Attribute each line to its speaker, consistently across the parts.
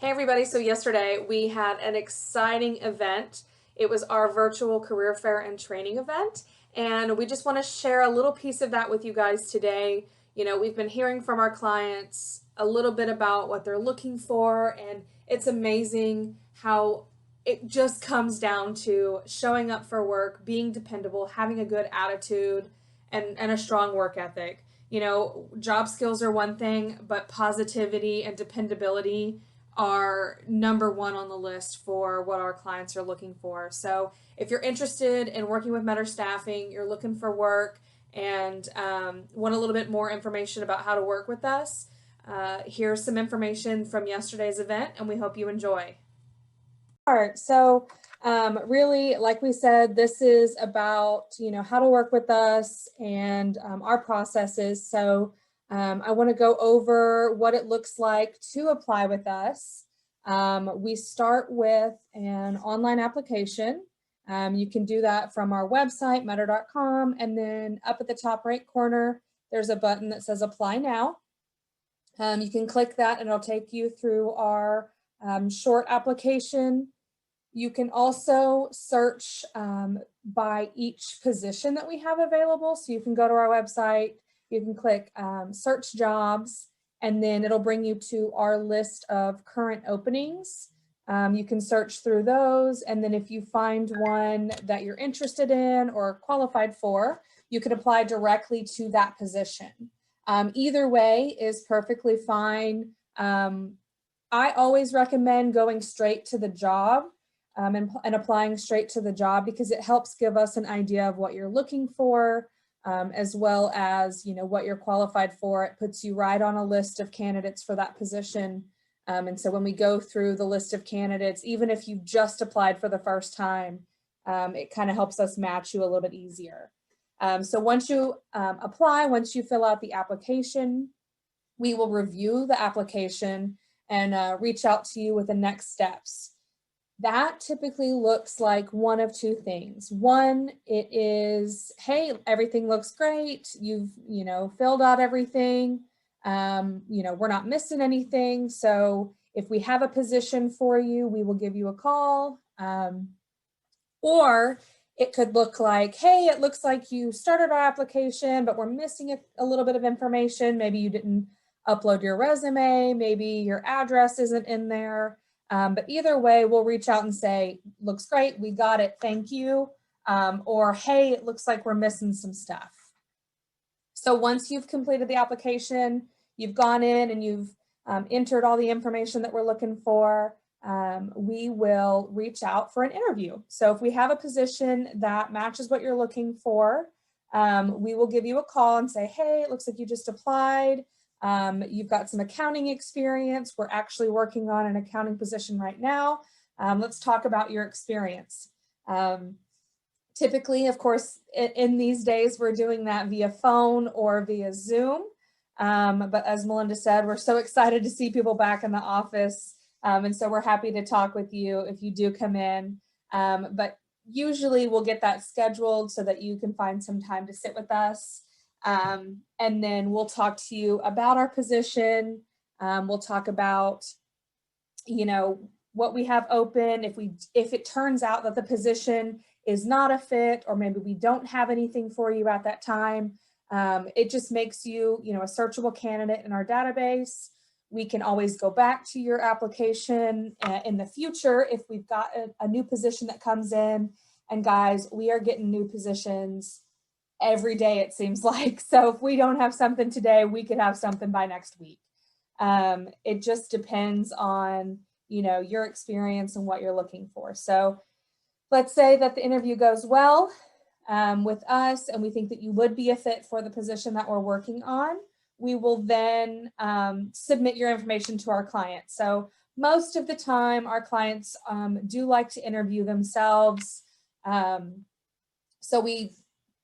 Speaker 1: Hey everybody, so yesterday we had an exciting event. It was our virtual career fair and training event, and we just want to share a little piece of that with you guys today. We've been hearing from our clients a little bit about what they're looking for, and it's amazing how it just comes down to showing up for work, being dependable, having a good attitude, and a strong work ethic. Job skills are one thing, but positivity and dependability are number one on the list for what our clients are looking for. So if you're interested in working with Meador Staffing, you're looking for work and want a little bit more information about how to work with us, here's some information from yesterday's event, and we hope you enjoy. So really, like we said, this is about, how to work with us and our processes. So I want to go over what it looks like to apply with us. We start with an online application. You can do that from our website, meador.com, and then up at the top right corner, there's a button that says Apply Now. You can click that and it'll take you through our short application. You can also search by each position that we have available. So you can go to our website, you can click search jobs, and then it'll bring you to our list of current openings. You can search through those, and then if you find one that you're interested in or qualified for, you can apply directly to that position. Either way is perfectly fine. I always recommend going straight to the job. And applying straight to the job, because it helps give us an idea of what you're looking for, as well as what you're qualified for. It puts you right on a list of candidates for that position. And so when we go through the list of candidates, even if you just applied for the first time, it kind of helps us match you a little bit easier. So once you apply, once you fill out the application, we will review the application and reach out to you with the next steps. That typically looks like one of two things. One, it is, hey, everything looks great. You've, filled out everything. We're not missing anything. So if we have a position for you, we will give you a call. Or it could look like, hey, it looks like you started our application, but we're missing a little bit of information. Maybe you didn't upload your resume. Maybe your address isn't in there. But either way, we'll reach out and say, looks great, we got it, thank you. Or, hey, it looks like we're missing some stuff. So once you've completed the application, you've gone in and you've entered all the information that we're looking for, we will reach out for an interview. So if we have a position that matches what you're looking for, we will give you a call and say, hey, it looks like you just applied. You've got some accounting experience. We're actually working on an accounting position right now. Let's talk about your experience. Typically, of course, in these days, we're doing that via phone or via Zoom. But as Melinda said, we're so excited to see people back in the office. And so we're happy to talk with you if you do come in. But usually we'll get that scheduled so that you can find some time to sit with us. And then we'll talk to you about our position. We'll talk about, what we have open. If it turns out that the position is not a fit, or maybe we don't have anything for you at that time, it just makes you, a searchable candidate in our database. We can always go back to your application in the future if we've got a new position that comes in. And guys, we are getting new positions every day, it seems like. So if we don't have something today, we could have something by next week. It just depends on, your experience and what you're looking for. So let's say that the interview goes well with us and we think that you would be a fit for the position that we're working on. We will then submit your information to our client. So most of the time, our clients do like to interview themselves. So we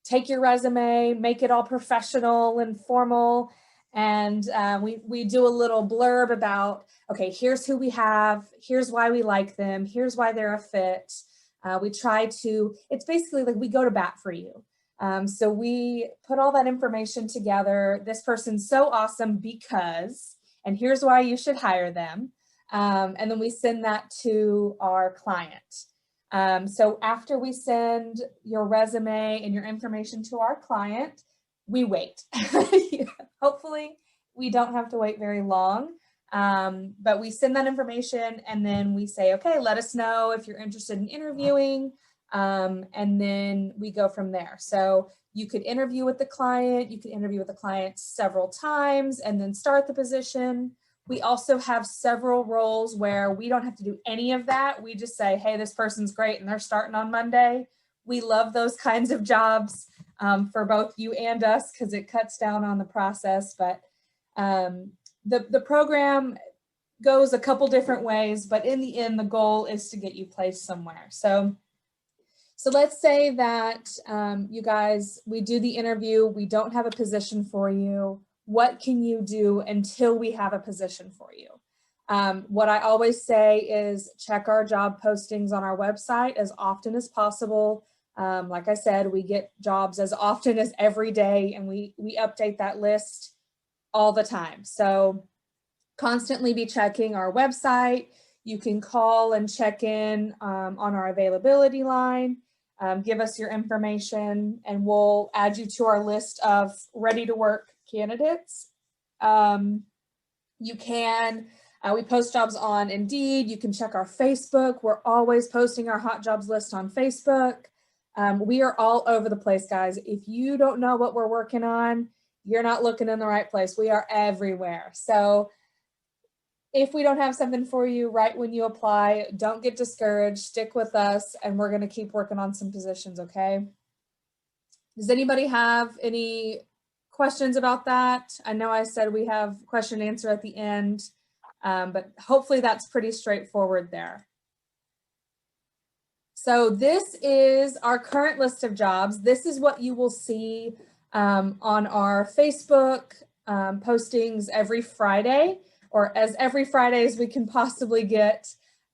Speaker 1: take your resume, make it all professional and formal, and we do a little blurb about, okay, here's who we have, here's why we like them, here's why they're a fit. We try to, it's basically like we go to bat for you. So we put all that information together. This person's so awesome because, and here's why you should hire them. And then we send that to our client. So after we send your resume and your information to our client, we wait. Hopefully we don't have to wait very long. But we send that information and then we say, okay, let us know if you're interested in interviewing. And then we go from there. So you could interview with the client. You could interview with the client several times and then start the position. We also have several roles where we don't have to do any of that. We just say, hey, this person's great and they're starting on Monday. We love those kinds of jobs for both you and us because it cuts down on the process. But the program goes a couple different ways, but in the end, the goal is to get you placed somewhere. So let's say that you guys, we do the interview, we don't have a position for you. What can you do until we have a position for you? What I always say is check our job postings on our website as often as possible. Like I said, we get jobs as often as every day, and we update that list all the time. So constantly be checking our website. You can call and check in on our availability line. Give us your information and we'll add you to our list of ready to work candidates. You can, we post jobs on Indeed. You can check our Facebook. We're always posting our hot jobs list on Facebook. We are all over the place, guys. If you don't know what we're working on, you're not looking in the right place. We are everywhere. So if we don't have something for you right when you apply, don't get discouraged, stick with us, and we're gonna keep working on some positions, okay? Does anybody have any questions about that? I know I said we have question and answer at the end, but hopefully that's pretty straightforward there. So this is our current list of jobs. This is what you will see on our Facebook postings every Friday, or as every Friday as we can possibly get.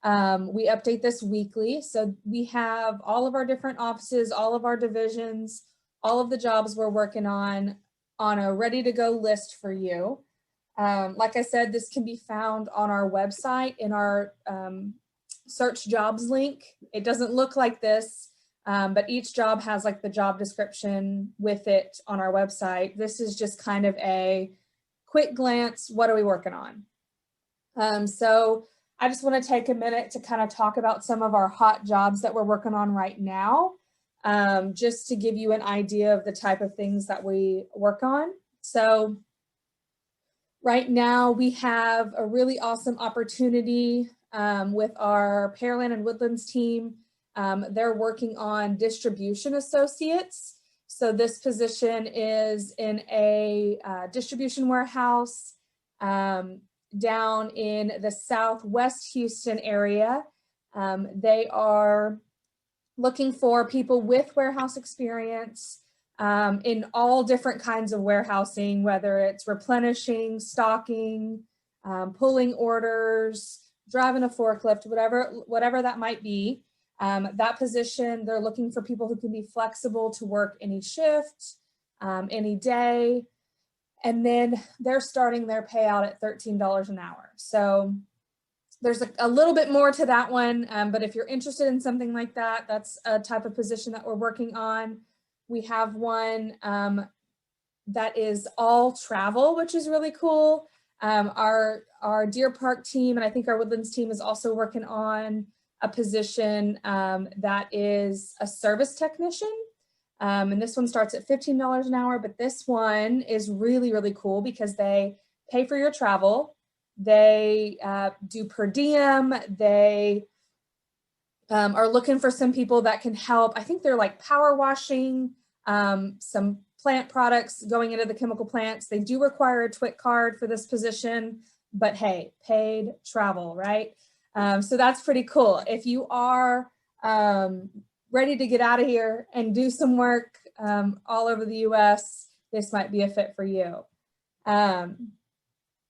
Speaker 1: We update this weekly. So we have all of our different offices, all of our divisions, all of the jobs we're working on a ready to go list for you. Like I said, this can be found on our website in our search jobs link. It doesn't look like this, but each job has like the job description with it on our website. This is just kind of a quick glance. What are we working on? So I just want to take a minute to kind of talk about some of our hot jobs that we're working on right now, just to give you an idea of the type of things that we work on. So right now we have a really awesome opportunity with our Pearland and Woodlands team. They're working on distribution associates. So this position is in a distribution warehouse down in the Southwest Houston area. They are looking for people with warehouse experience in all different kinds of warehousing, whether it's replenishing, stocking, pulling orders, driving a forklift, whatever that might be. That position, they're looking for people who can be flexible to work any shift, any day. And then they're starting their payout at $13 an hour. So there's a little bit more to that one, but if you're interested in something like that, that's a type of position that we're working on. We have one that is all travel, which is really cool. Our Deer Park team, and I think our Woodlands team, is also working on a position that is a service technician. And this one starts at $15 an hour, but this one is really, really cool because they pay for your travel. They do per diem. They are looking for some people that can help. I think they're like power washing, some plant products going into the chemical plants. They do require a TWIC card for this position, but hey, paid travel, right? So that's pretty cool. If you are ready to get out of here and do some work all over the US, this might be a fit for you.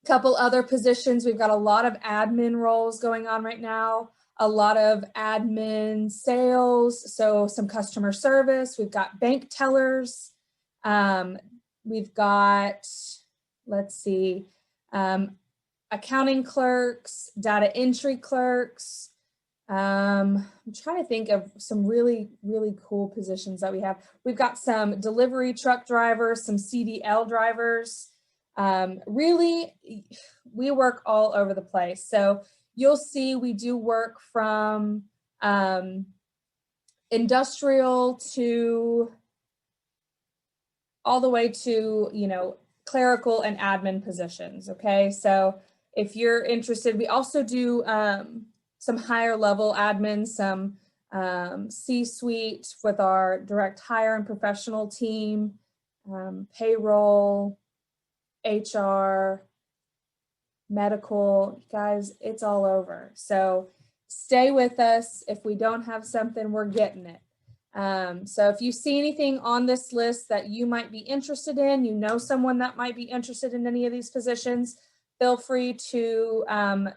Speaker 1: Couple other positions, we've got a lot of admin roles going on right now, a lot of admin sales, so some customer service. We've got bank tellers. We've got, let's see, accounting clerks, data entry clerks. I'm trying to think of some really, really cool positions that we have. We've got some delivery truck drivers, some CDL drivers. Really, we work all over the place. So you'll see we do work from industrial to all the way to, you know, clerical and admin positions. Okay, so if you're interested, we also do some higher level admin, some C-suite with our direct hire and professional team, payroll, HR, medical. Guys, it's all over. So stay with us. If we don't have something, we're getting it. So if you see anything on this list that you might be interested in, you know someone that might be interested in any of these positions, feel free to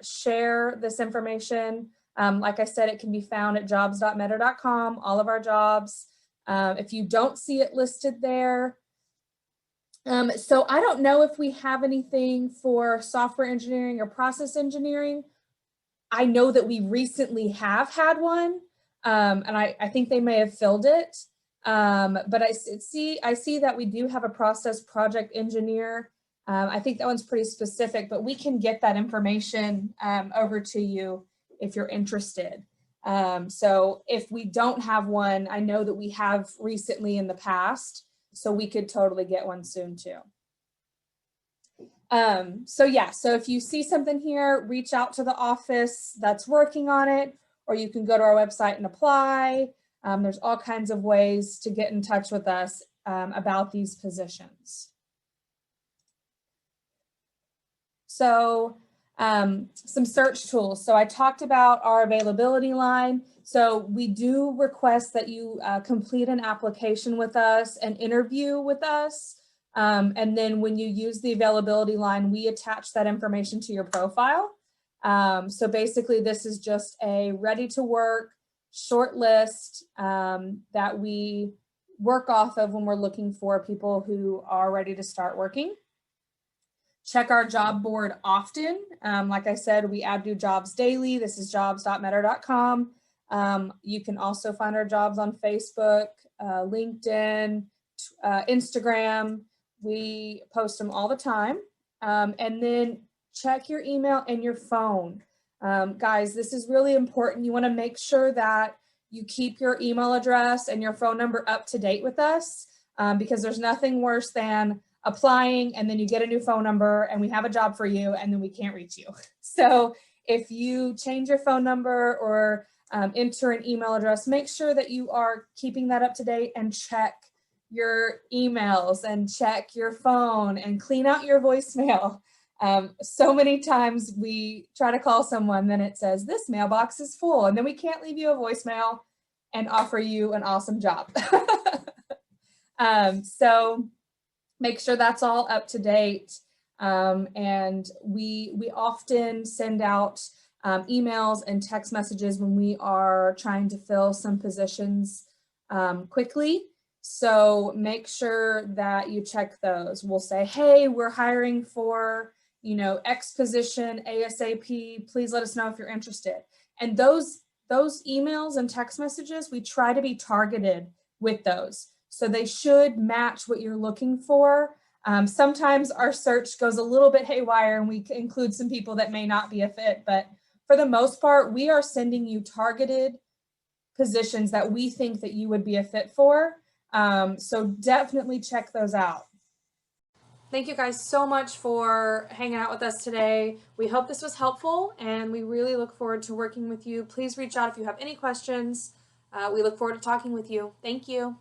Speaker 1: share this information. Like I said, it can be found at jobs.meador.com, all of our jobs. If you don't see it listed there. So I don't know if we have anything for software engineering or process engineering. I know that we recently have had one. And I think they may have filled it. But I see that we do have a process project engineer. I think that one's pretty specific, but we can get that information over to you if you're interested. So if we don't have one, I know that we have recently in the past, so we could totally get one soon too. So yeah, so if you see something here, reach out to the office that's working on it, or you can go to our website and apply. There's all kinds of ways to get in touch with us about these positions. So some search tools. So I talked about our availability line. So we do request that you complete an application with us, an interview with us. And then when you use the availability line, we attach that information to your profile. So basically this is just a ready to work short list that we work off of when we're looking for people who are ready to start working. Check our job board often. Like I said, we add new jobs daily. This is jobs.meador.com. You can also find our jobs on Facebook, LinkedIn, Instagram. We post them all the time. And then check your email and your phone. Guys, this is really important. You want to make sure that you keep your email address and your phone number up to date with us, because there's nothing worse than applying and then you get a new phone number and we have a job for you and then we can't reach you. So if you change your phone number or enter an email address, make sure that you are keeping that up to date and check your emails and check your phone and clean out your voicemail. So many times we try to call someone, then it says this mailbox is full, and then we can't leave you a voicemail and offer you an awesome job. So make sure that's all up to date. And we often send out emails and text messages when we are trying to fill some positions quickly. So make sure that you check those. We'll say, hey, we're hiring for, you know, X position ASAP. Please let us know if you're interested. And those emails and text messages, we try to be targeted with those. So they should match what you're looking for. Sometimes our search goes a little bit haywire and we include some people that may not be a fit, but for the most part, we are sending you targeted positions that we think that you would be a fit for. So definitely check those out. Thank you guys so much for hanging out with us today. We hope this was helpful and we really look forward to working with you. Please reach out if you have any questions. We look forward to talking with you. Thank you.